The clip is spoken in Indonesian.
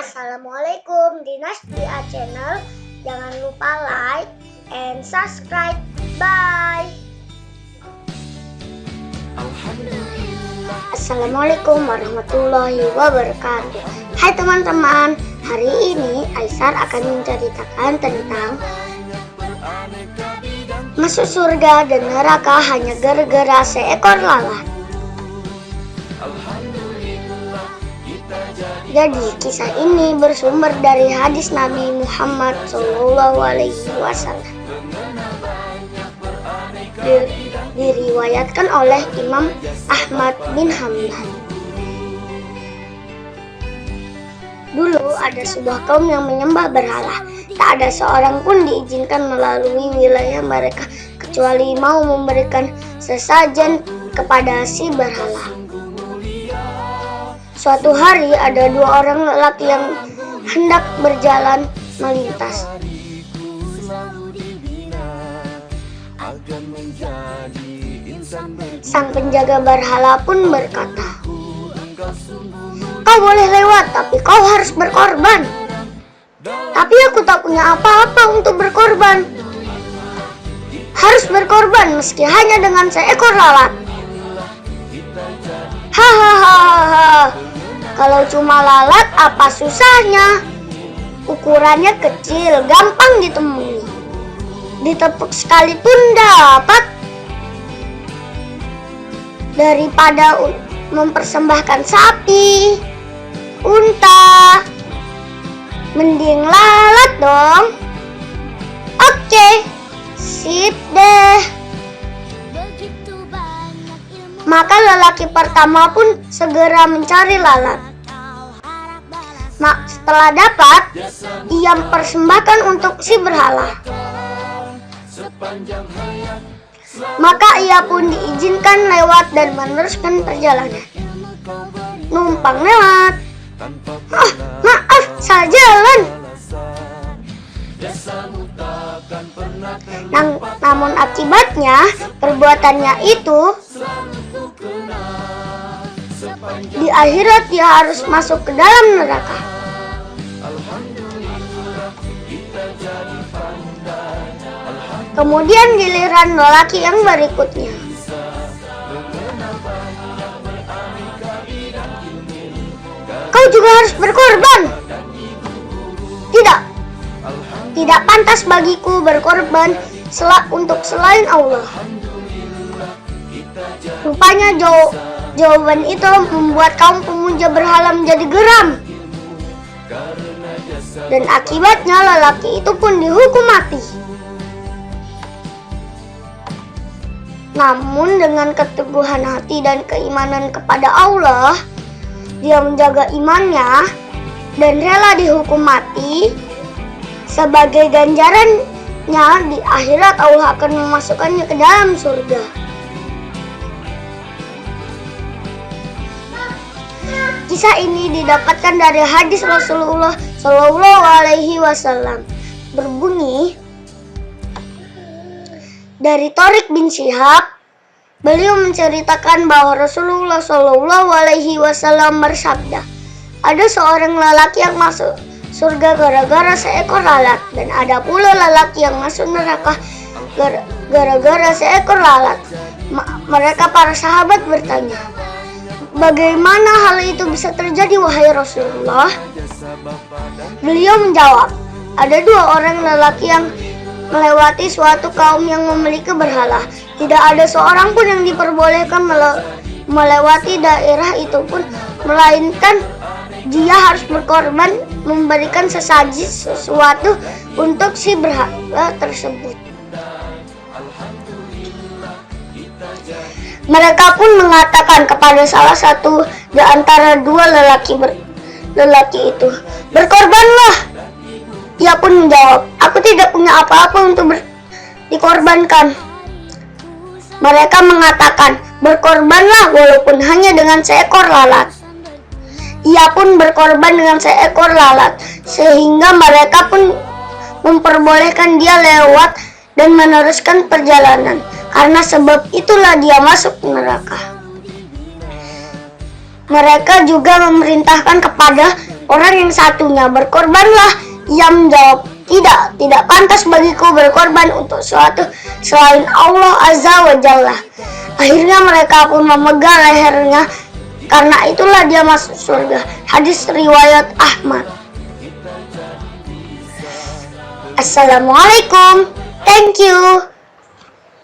Assalamualaikum, Dinas Dia Channel. Jangan lupa like and subscribe. Bye. Assalamualaikum warahmatullahi wabarakatuh. Hai teman-teman, hari ini Aisar akan menceritakan tentang masuk surga dan neraka hanya gara-gara seekor lalat. Jadi kisah ini bersumber dari hadis Nabi Muhammad SAW. Diriwayatkan oleh Imam Ahmad bin Hanbal. Dulu ada sebuah kaum yang menyembah berhala. Tak ada seorang pun diizinkan melalui wilayah mereka kecuali mau memberikan sesajen kepada si berhala. Suatu hari ada dua orang lelaki yang hendak berjalan melintas. Sang penjaga berhala pun berkata, "Kau boleh lewat, tapi kau harus berkorban." "Tapi aku tak punya apa-apa untuk berkorban." "Harus berkorban meski hanya dengan seekor lalat." "Hahaha, kalau cuma lalat apa susahnya? Ukurannya kecil, gampang ditemui. Ditepuk sekalipun dapat. Daripada mempersembahkan sapi, unta, mending lalat dong." "Oke, sip deh." Maka lelaki pertama pun segera mencari lalat. Setelah dapat, ia persembahkan untuk si berhala. Maka ia pun diizinkan lewat dan meneruskan perjalanan. Numpang lewat. Maaf, salah jalan. Namun akibatnya perbuatannya itu di akhirat dia harus masuk ke dalam neraka. Kemudian giliran lelaki yang berikutnya. "Kau juga harus berkorban." Tidak pantas bagiku berkorban untuk selain Allah." Rupanya jawaban itu membuat kaum pemuja berhala menjadi geram. Dan akibatnya lelaki itu pun dihukum mati. Namun dengan keteguhan hati dan keimanan kepada Allah, dia menjaga imannya dan rela dihukum mati. Sebagai ganjarannya di akhirat Allah akan memasukkannya ke dalam surga. Kisah ini didapatkan dari hadis Rasulullah SAW berbunyi dari Thariq bin Syihab. Beliau menceritakan bahwa Rasulullah SAW bersabda, "Ada seorang lelaki yang masuk surga gara-gara seekor lalat, dan ada pula lelaki yang masuk neraka gara-gara seekor lalat." Mereka para sahabat bertanya, "Bagaimana hal itu bisa terjadi, wahai Rasulullah?" Beliau menjawab, "Ada dua orang lelaki yang melewati suatu kaum yang memiliki berhala. Tidak ada seorang pun yang diperbolehkan melewati daerah itu pun, melainkan dia harus berkorban memberikan sesuatu untuk si berhala tersebut." Mereka pun mengatakan kepada salah satu di antara dua lelaki itu, "Berkorbanlah." Ia pun menjawab, "Aku tidak punya apa-apa untuk dikorbankan." Mereka mengatakan, "Berkorbanlah walaupun hanya dengan seekor lalat." Ia pun berkorban dengan seekor lalat, sehingga mereka pun memperbolehkan dia lewat dan meneruskan perjalanan. Karena sebab itulah dia masuk neraka. Mereka juga memerintahkan kepada Orang yang satunya, berkorbanlah. Ia menjawab, tidak pantas bagiku berkorban untuk sesuatu selain Allah Azza wa Jalla. Akhirnya mereka pun memegang lehernya, karena itulah dia masuk surga. Hadis riwayat Ahmad. Assalamualaikum. Thank you.